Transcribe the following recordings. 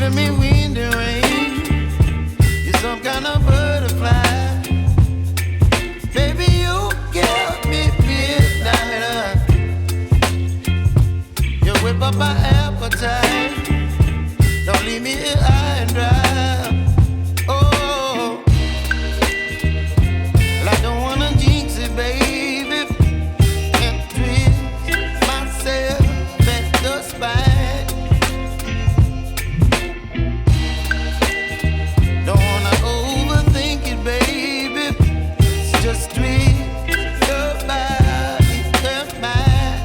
giving me wind and rain. You're some kind of butterfly. Baby, you give me midnight. You whip up my appetite. Don't leave me here high and dry. Oh, well, I don't wanna jinx it, baby, and twist myself at the spine. Don't wanna overthink it, baby. It's just twist your body and mine.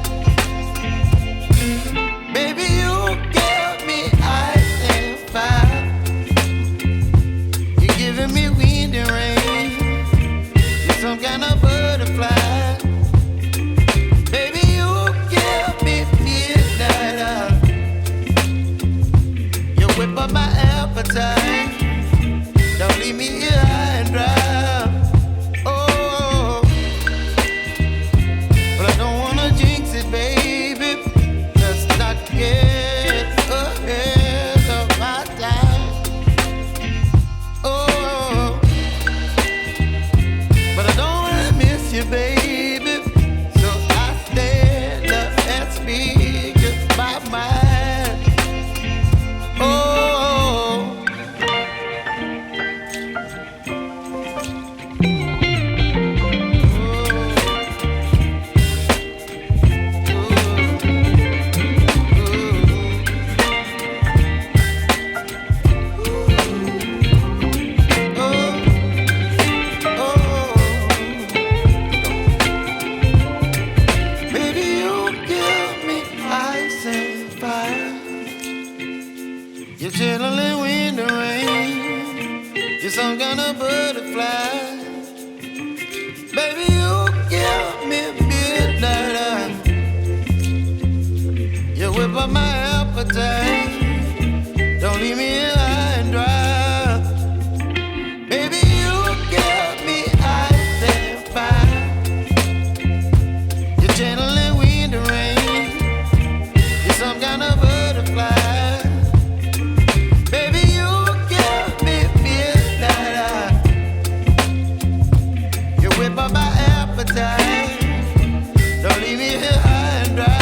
Baby, you give me ice and fire. You're giving me wind and rain. You're some kind of butterfly. Baby, you give me midnight. You whip up my appetite. Don't leave me here high and dry. Oh, but I don't wanna jinx it, baby. Let's not get ahead of my time. Oh, but I don't wanna miss you, baby. So I stand up and speak my mind. Oh. Baby, you give me ice and fire. You're chilling wind and rain. You're some kind of butterfly. Baby, you give me midnight. You whip up my appetite. Don't leave me here high and dry. Baby, you give me ice and fire. You're channeling wind and rain. You're some kind of butterfly. Baby, you give me midnight. You whip up my appetite. Don't leave me here high and dry.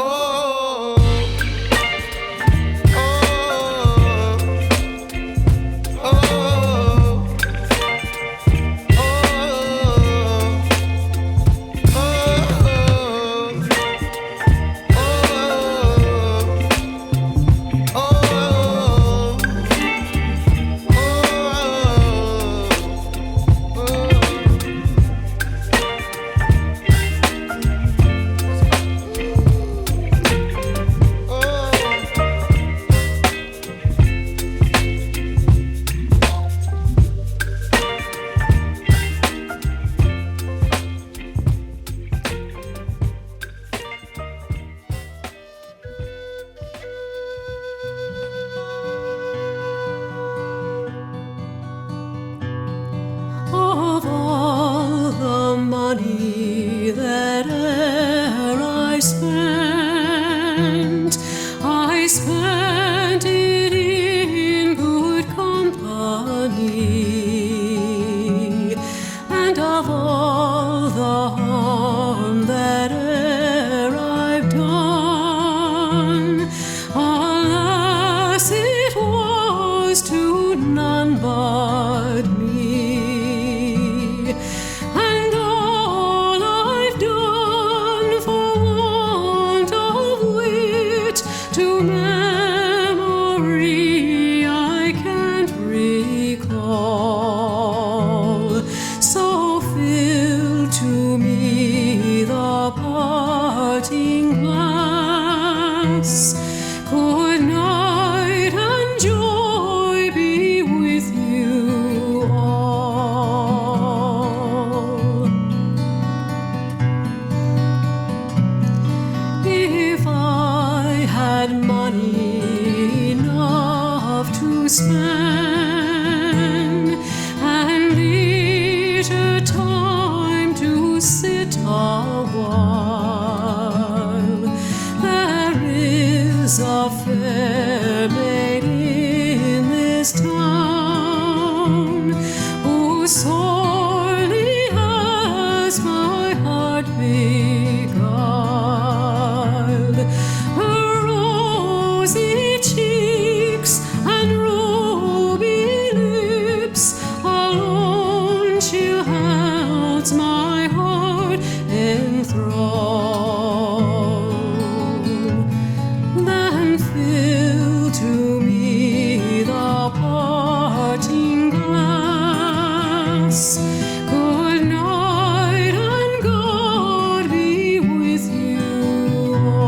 Oh, oh, oh, oh, Of all the money that e'er I spent it in good company, and of all the harm that e'er I've done, alas, it was to none but me. And all I've done for want of wit to memory I can't recall. So fill to me the parting glass. Good night and joy be with you all. If I had money enough to spend and leisure time to sit a while, there is a fair lady sorely has my heart beguiled. Her rosy cheeks and ruby lips alone she holds my heart enthralled. Then fill to me the parting glass. Good night and God be with you all.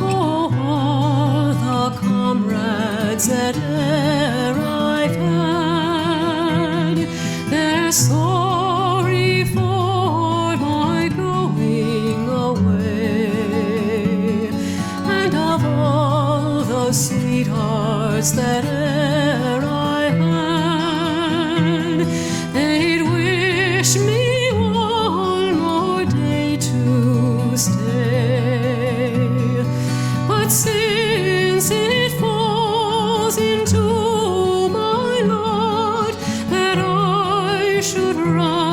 Oh, all the comrades that e'er I've had, they're sorry for my going away. And of all the sweethearts that e'er I had, they'd wish me one more day to stay. But since it falls into my lot that I should run